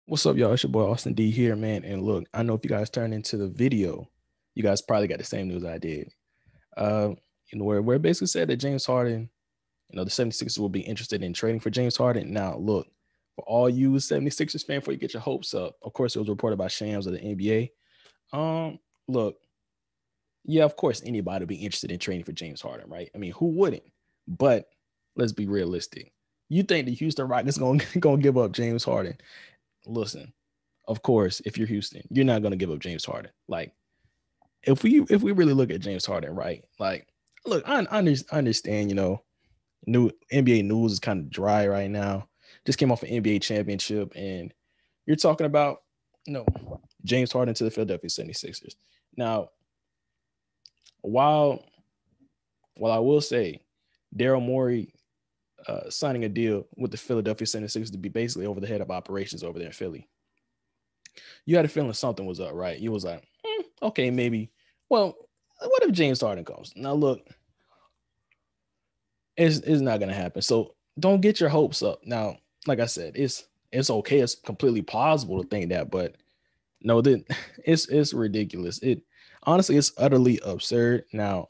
What's up, y'all? It's your boy Austin D here, man. And look, I know if you guys turn into the video, you guys probably got the same news I did. Where it basically said that James Harden, the 76ers will be interested in trading for James Harden. Now, look, for all you 76ers fans, before you get your hopes up, of course, it was reported by Shams of the NBA. Look, yeah, of course, anybody would be interested in trading for James Harden, right? I mean, who wouldn't? But let's be realistic. You think the Houston Rockets gonna give up James Harden? Listen, of course, if you're Houston, you're not going to give up James Harden. Like, if we really look at James Harden, right? Like, look, I understand, new NBA news is kind of dry right now. Just came off an NBA championship, and you're talking about, James Harden to the Philadelphia 76ers. Now, while I will say Daryl Morey signing a deal with the Philadelphia 76ers to be basically over the head of operations over there in Philly, you had a feeling something was up, right? You was like, okay, maybe. Well, what if James Harden comes? Now, look, it's not going to happen. So don't get your hopes up. Now, like I said, it's okay. It's completely plausible to think that, but no, it's ridiculous. Honestly, it's utterly absurd. Now,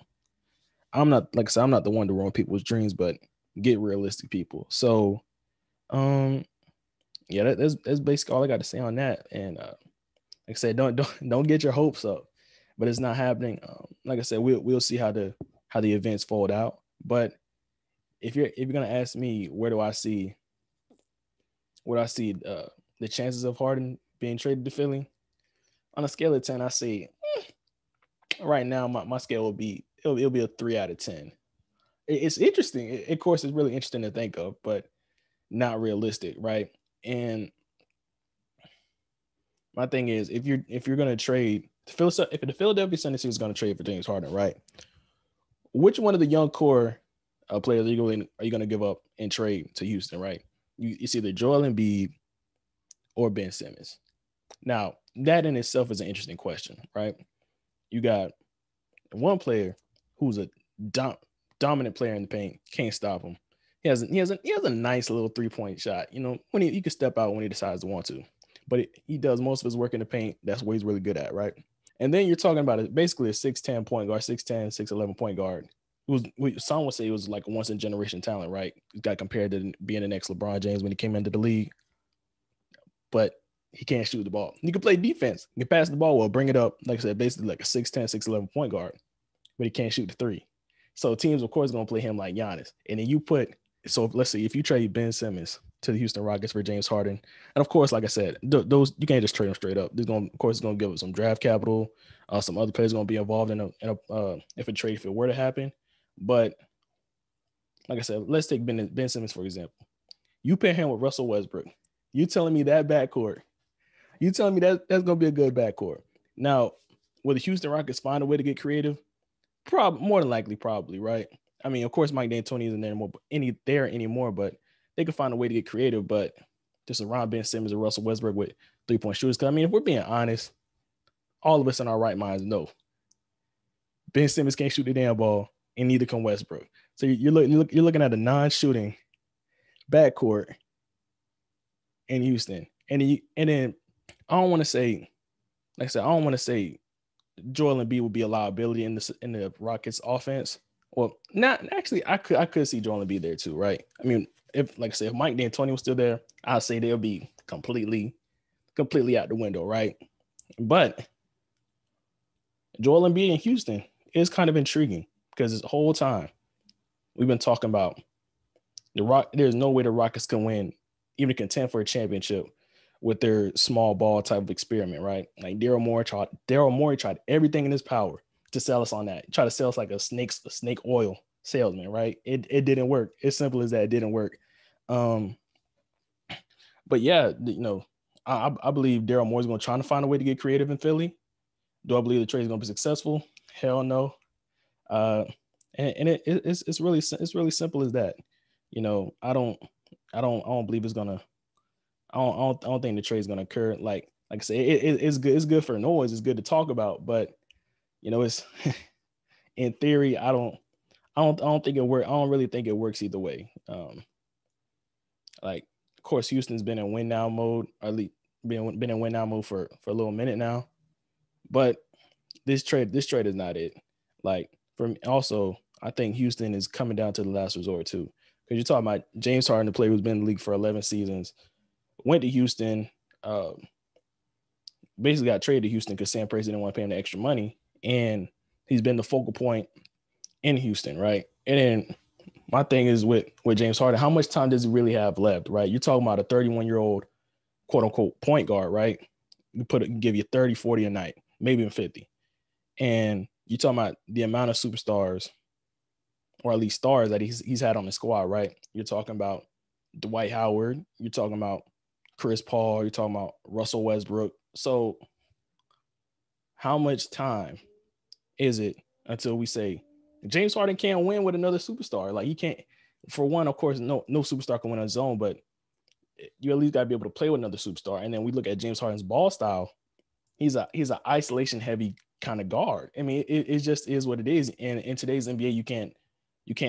I'm not the one to ruin people's dreams, but get realistic, people. So, yeah, that's basically all I got to say on that. And like I said, don't get your hopes up, but it's not happening. Like I said, we'll see how the events fold out. But if you're gonna ask me, where do I see the chances of Harden being traded to Philly, on a scale of 10, I say right now my scale will be it'll be a 3 out of 10. It's interesting. Of course, it's really interesting to think of, but not realistic, right? And my thing is, if you're gonna trade, if the Philadelphia 76ers is gonna trade for James Harden, right? Which one of the young core players are you gonna give up and trade to Houston, right? It's either Joel Embiid or Ben Simmons. Now, that in itself is an interesting question, right? You got one player who's a dominant player in the paint, can't stop him. He has a nice little 3-point shot. When he can step out when he decides to want to, but he does most of his work in the paint. That's what he's really good at, right? And then you're talking about basically a 6'10" point guard, 6'10", 6'11" point guard. Some would say he was like a once in a generation talent, right? He got compared to being the next LeBron James when he came into the league, but he can't shoot the ball. He can play defense. He can pass the ball well, bring it up. Like I said, basically like a 6'10", 6'11" point guard, but he can't shoot the three. So teams, of course, going to play him like Giannis. And then let's see, if you trade Ben Simmons to the Houston Rockets for James Harden, and of course, like I said, those you can't just trade them straight up. Of course, it's going to give up some draft capital. Some other players are going to be involved in if a trade, if it were to happen. But like I said, let's take Ben Simmons, for example. You pair him with Russell Westbrook. You telling me that backcourt? You telling me that's going to be a good backcourt? Now, will the Houston Rockets find a way to get creative? More than likely, probably, right? I mean, of course, Mike D'Antoni isn't there anymore, but they could find a way to get creative. But just around Ben Simmons and Russell Westbrook with 3-point shooters. Because I mean, if we're being honest, all of us in our right minds know Ben Simmons can't shoot the damn ball, and neither can Westbrook. So you're looking at a non-shooting backcourt in Houston, and then I don't want to say, like I said, I don't want to say Joel Embiid would be a liability in the Rockets offense. Well, not actually, I could see Joel Embiid there too, right? I mean, if Mike D'Antoni was still there, I'd say they'll be completely out the window, right? But Joel Embiid in Houston is kind of intriguing because this whole time we've been talking about there's no way the Rockets can win, even contend for a championship with their small ball type of experiment, right? Like Daryl Morey tried everything in his power to sell us on that. Try to sell us like a snake oil salesman, right? It didn't work. As simple as that, it didn't work. But yeah, I believe Daryl Morey's going to try to find a way to get creative in Philly. Do I believe the trade is going to be successful? Hell no. And it's really simple as that. I don't believe it's gonna. I don't think the trade is gonna occur. Like I say, it's good. It's good for noise. It's good to talk about, but it's in theory. I don't I don't think it work. I don't really think it works either way. Like, of course, Houston's been in win now mode, or at least been in win now mode for a little minute now. But this trade is not it. Like, for me, also, I think Houston is coming down to the last resort too. Because you're talking about James Harden, the player who's been in the league for 11 seasons, went to Houston, basically got traded to Houston because Sam Presti didn't want to pay him the extra money. And he's been the focal point in Houston, right? And then my thing is with James Harden, how much time does he really have left, right? You're talking about a 31-year-old, quote unquote, point guard, right? Give you 30, 40 a night, maybe even 50. And you're talking about the amount of superstars, or at least stars, that he's had on the squad, right? You're talking about Dwight Howard, you're talking about Chris Paul, you're talking about Russell Westbrook. So how much time is it until we say James Harden can't win with another superstar? Like, he can't, for one, of course, no superstar can win on his own, but you at least got to be able to play with another superstar. And then we look at James Harden's ball style. He's an isolation heavy kind of guard. I mean, it just is what it is. And in today's NBA, you can't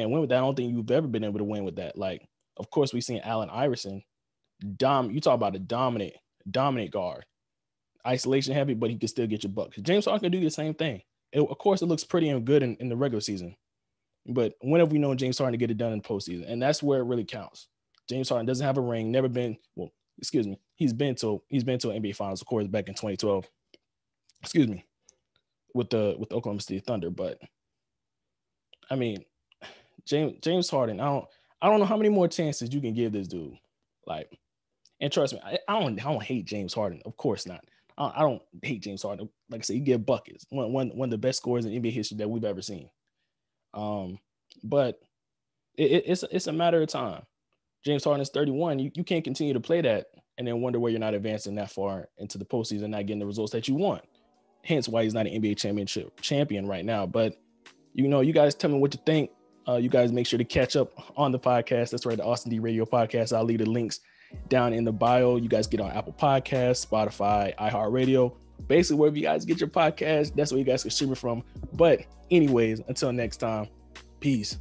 win with that. I don't think you've ever been able to win with that. Like, of course, we've seen Allen Iverson. You talk about a dominant guard, isolation heavy, but he can still get your buck. James Harden can do the same thing. Of course, it looks pretty and good in the regular season, but when have we known James Harden to get it done in the postseason? And that's where it really counts. James Harden doesn't have a ring, never been. Well, excuse me, he's been to NBA Finals, of course, back in 2012. Excuse me, with the Oklahoma City Thunder. But I mean, James Harden, I don't know how many more chances you can give this dude. Like, and trust me, I don't hate James Harden. Of course not. I don't hate James Harden. Like I said, he get buckets. One of the best scorers in NBA history that we've ever seen. But it's a matter of time. James Harden is 31. You can't continue to play that and then wonder why you're not advancing that far into the postseason, not getting the results that you want. Hence why he's not an NBA championship champion right now. But, you guys tell me what you think. You guys make sure to catch up on the podcast. That's right, the Austin D Radio podcast. I'll leave the links down in the bio. You guys get on Apple Podcasts, Spotify, iHeartRadio, basically wherever you guys get your podcast. That's where you guys can stream it from. But anyways, until next time, peace.